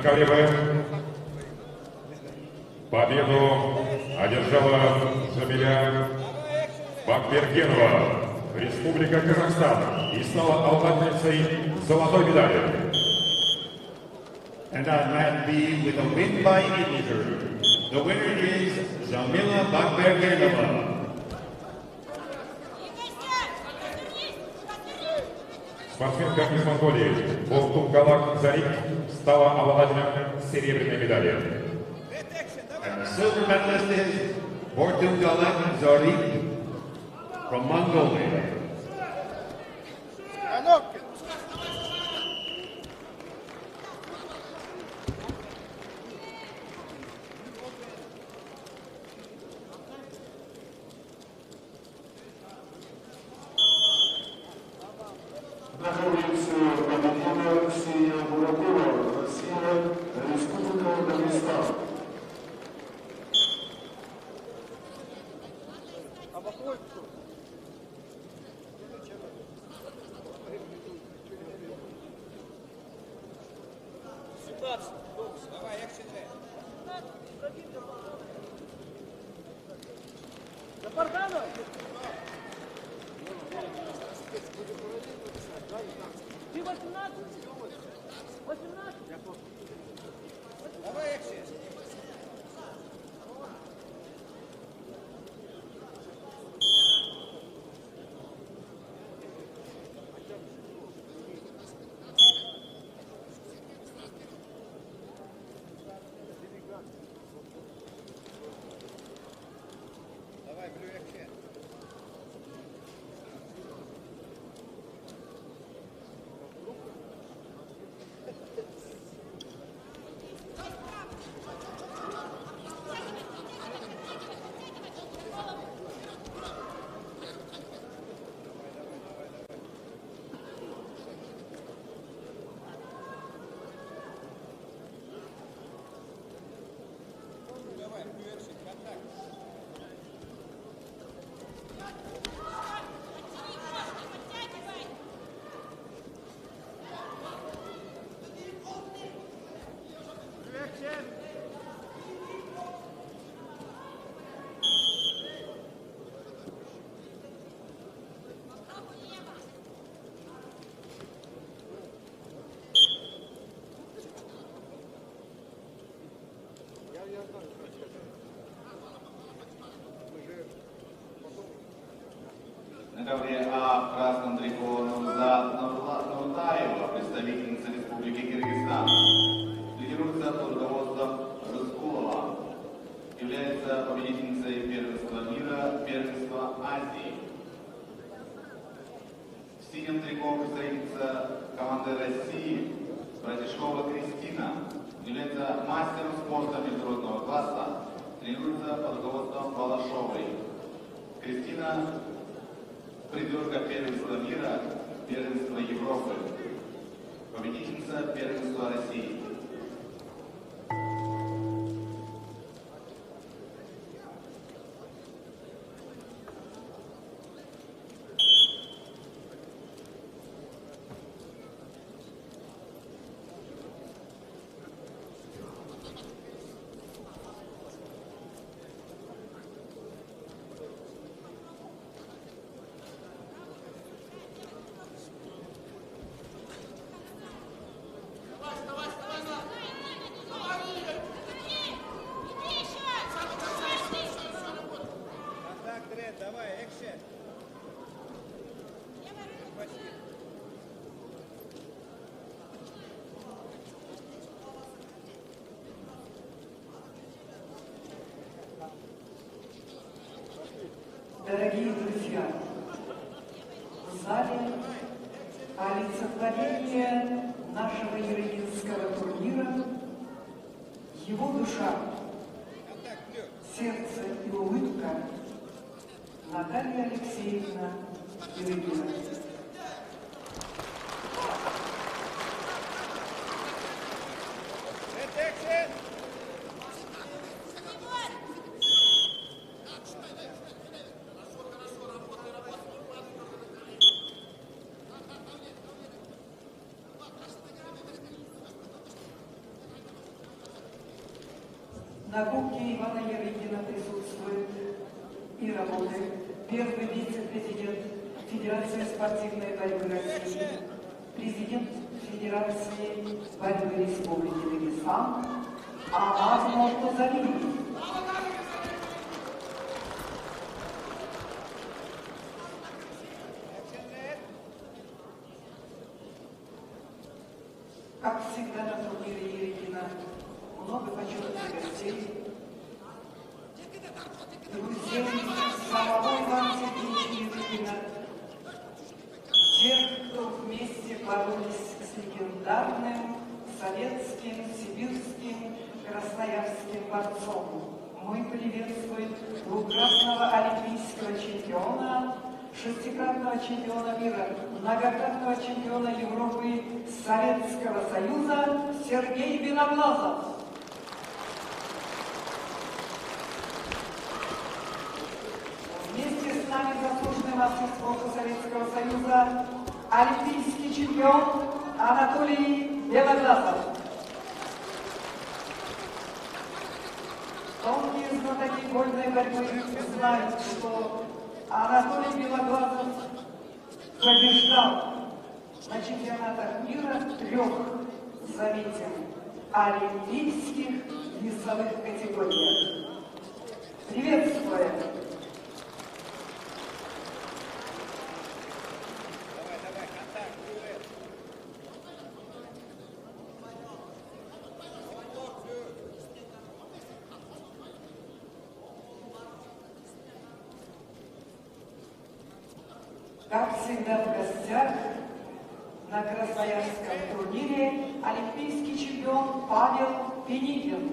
КВБ. Победу одержала Жамиля Бакбергенова, Республика Казахстан, и стала обладательницей золотой медали. And on mat B with a win by injury, the winner is Jamila Bakbergenova. Спортсменка из Монголии Болтунгалак Зарик стала обладателем серебряной медали. And the silver medalist is Bortungalak Zarik from Mongolia. Находится Абакова Ксения Буракова, Россия, Республика Дагестан. На ковре А в красном трико Нуртаева, представительница Республики Кыргызстан. Тренируется под руководством Рыскулова. Является победительницей первенства мира, первенства Азии. В синем трико представительница команды России Братишкова Кристина. Является мастером спорта международного класса. Тренируется под руководством Балашовой. Кристина — призерка первенства мира, первенства Европы, победительница первенства России. Дорогие друзья, в зале олицетворение нашего Еревинского турнира, его душа, сердце и улыбка Наталья Алексеевна Еревина. На Кубке Ивана Ярыгина присутствует и работает первый вице-президент Федерации спортивной борьбы России, президент Федерации борьбы Республики Дагестан Амар Муртазалиев. Как всегда на турнире Ярыгина много почетных гостей, друзей самого Ивана Сергеевича Ярыгина, тех, кто вместе боролись с легендарным советским, сибирским, красноярским борцом. Мы приветствуем двукратного олимпийского чемпиона, шестикратного чемпиона мира, многократного чемпиона Европы Советского Союза Сергей Белоглазов. Вместе с нами заслуженный мастер спорта Советского Союза, олимпийский чемпион Анатолий Белоглазов. Тонкие знатоки вольной борьбы знают, что Анатолий Белоглазов побеждал на чемпионатах мира 3, заметим, олимпийских весовых категориях. Приветствуем! Как всегда в гостях на красноярском турнире олимпийский чемпион Павел Пеникин.